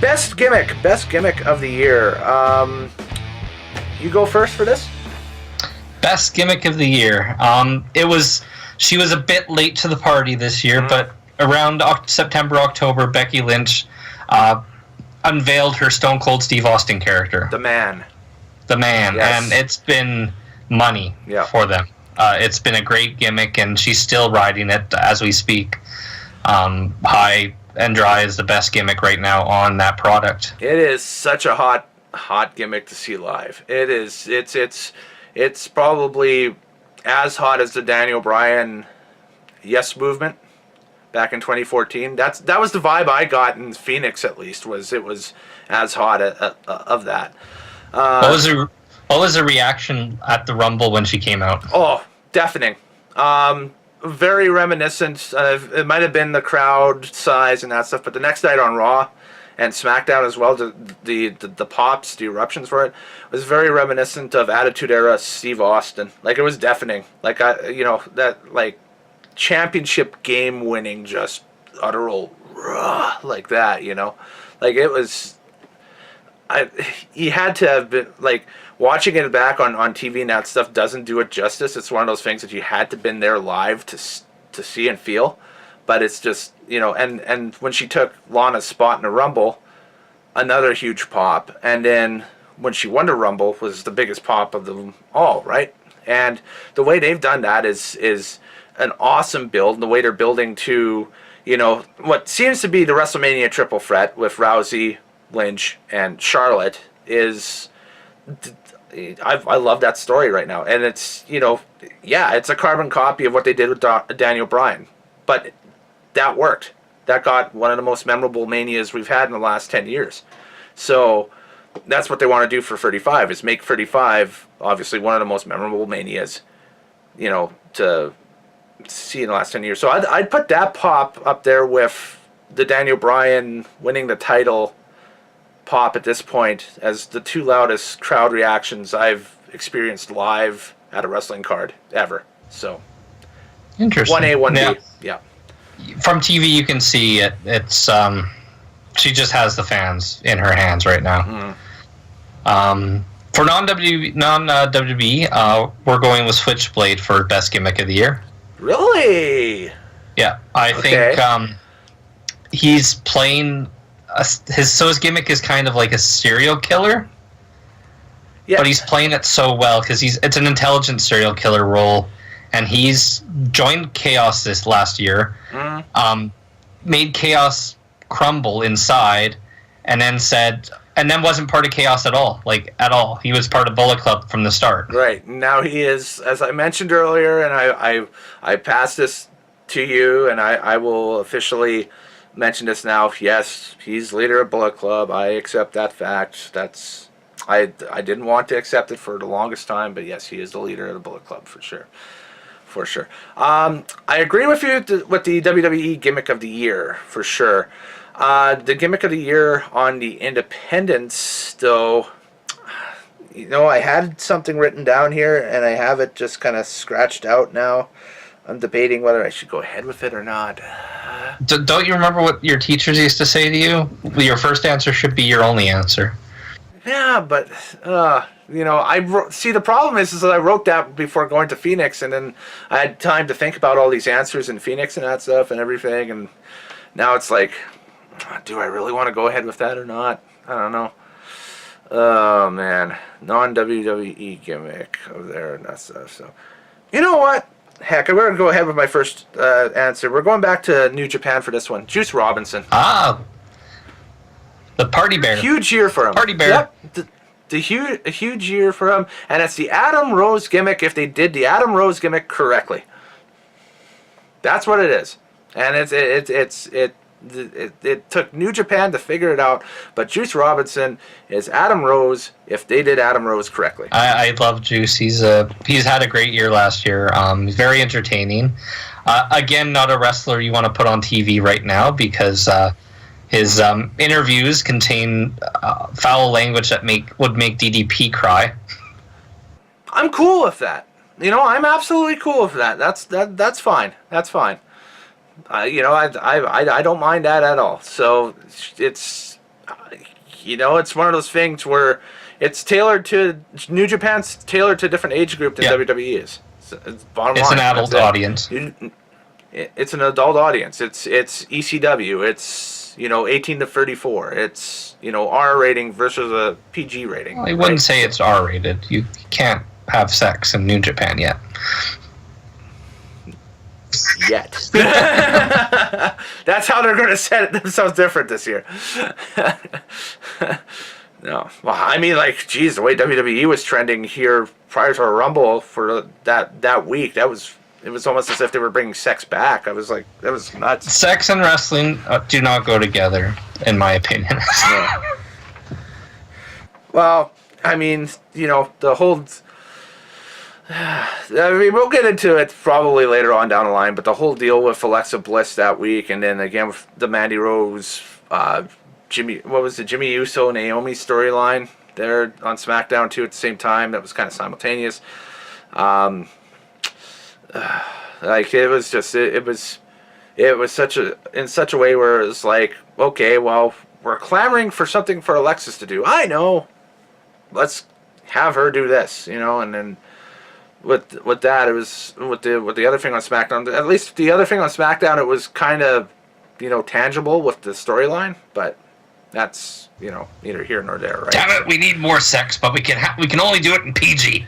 Best gimmick of the year. You go first for this. Best gimmick of the year. She was a bit late to the party this year, but around September, October, Becky Lynch unveiled her Stone Cold Steve Austin character. The man. Yes. And it's been money for them. It's been a great gimmick, and she's still riding it as we speak. High and Dry is the best gimmick right now on that product. It is such a hot gimmick to see live. It is. It's probably as hot as the Daniel Bryan Yes movement back in 2014. That was the vibe I got in Phoenix, at least. It was as hot of that. What was the reaction at the Rumble when she came out? Oh, deafening. Very reminiscent. It might have been the crowd size and that stuff, but the next night on Raw and SmackDown as well, the pops, the eruptions for it, was very reminiscent of Attitude Era Steve Austin. Like, it was deafening. Like, that, like, championship game winning, just utteral like that, like it was. He had to have been, like, watching it back on TV and that stuff doesn't do it justice. It's one of those things that you had to been there live to see and feel. But it's just, and when she took Lana's spot in the Rumble, another huge pop. And then when she won the Rumble was the biggest pop of them all, right? And the way they've done that is an awesome build. And the way they're building to, what seems to be the WrestleMania triple threat with Rousey, Lynch, and Charlotte is... I love that story right now. And it's, it's a carbon copy of what they did with Daniel Bryan. But that worked. That got one of the most memorable Manias we've had in the last 10 years. So that's what they want to do for 35, is make 35, obviously, one of the most memorable Manias, to see in the last 10 years. So I'd put that pop up there with the Daniel Bryan winning the title pop at this point as the two loudest crowd reactions I've experienced live at a wrestling card ever. So interesting. 1A, 1B. Yeah. From TV you can see it. It's she just has the fans in her hands right now. For non-WWE, we're going with Switchblade for best gimmick of the year. Really? Yeah, I think he's playing his gimmick is kind of like a serial killer. Yeah. But he's playing it so well because it's an intelligent serial killer role, and he's joined Chaos this last year, made Chaos crumble inside, and then wasn't part of Chaos at all. He was part of Bullet Club from the start. Right. Now he is, as I mentioned earlier, and I passed this to you, and I will officially mention this now. Yes, he's leader of Bullet Club. I accept that fact. I didn't want to accept it for the longest time, but yes, he is the leader of the Bullet Club for sure. For sure. I agree with you with the WWE gimmick of the year for sure. The gimmick of the year on the independents, though, I had something written down here, and I have it just kind of scratched out now. I'm debating whether I should go ahead with it or not. Don't you remember what your teachers used to say to you? Your first answer should be your only answer. Yeah, but see, the problem is that I wrote that before going to Phoenix, and then I had time to think about all these answers in Phoenix and that stuff and everything, and now it's like, do I really want to go ahead with that or not? I don't know. Oh man, non-WWE gimmick over there and that stuff. So, you know what? Heck, I'm going to go ahead with my first answer. We're going back to New Japan for this one. Juice Robinson. Ah, the Party Bear. Huge year for him. Party Bear. Yep. A huge year for him, and it's the Adam Rose gimmick. If they did the Adam Rose gimmick correctly, that's what it is. And it took New Japan to figure it out, but Juice Robinson is Adam Rose if they did Adam Rose correctly. I love Juice. He's had a great year last year. He's very entertaining. Again, not a wrestler you want to put on TV right now because his interviews contain foul language that would make DDP cry. I'm cool with that. I'm absolutely cool with that. That's fine. That's fine. I don't mind that at all. So you know, it's one of those things where it's tailored to New Japan's tailored to a different age group than WWE is. It's bottom line. It's an adult audience. It's an adult audience. It's ECW. It's, you know, 18 to 34. It's, you know, R rating versus a PG rating. Well, I wouldn't say it's R rated. You can't have sex in New Japan yet. Yet. That's how they're going to set it themselves different this year. No. Well, I mean, like, geez, the way WWE was trending here prior to a Rumble for that week, it was almost as if they were bringing sex back. I was like, that was nuts. Sex and wrestling do not go together, in my opinion. Yeah. Well, I mean, you know, the whole... I mean, we'll get into it probably later on down the line, but the whole deal with Alexa Bliss that week, and then again with the Mandy Rose, Jimmy Uso, Naomi storyline there on SmackDown too at the same time. That was kind of simultaneous. Like it was just it was such a way where it was like, okay, well, we're clamoring for something for Alexis to do. I know, let's have her do this, you know, and then. With that, it was with the other thing on SmackDown. At least the other thing on SmackDown, it was kind of, you know, tangible with the storyline. But that's, you know, neither here nor there, right? Damn it, we need more sex, but we can only do it in PG.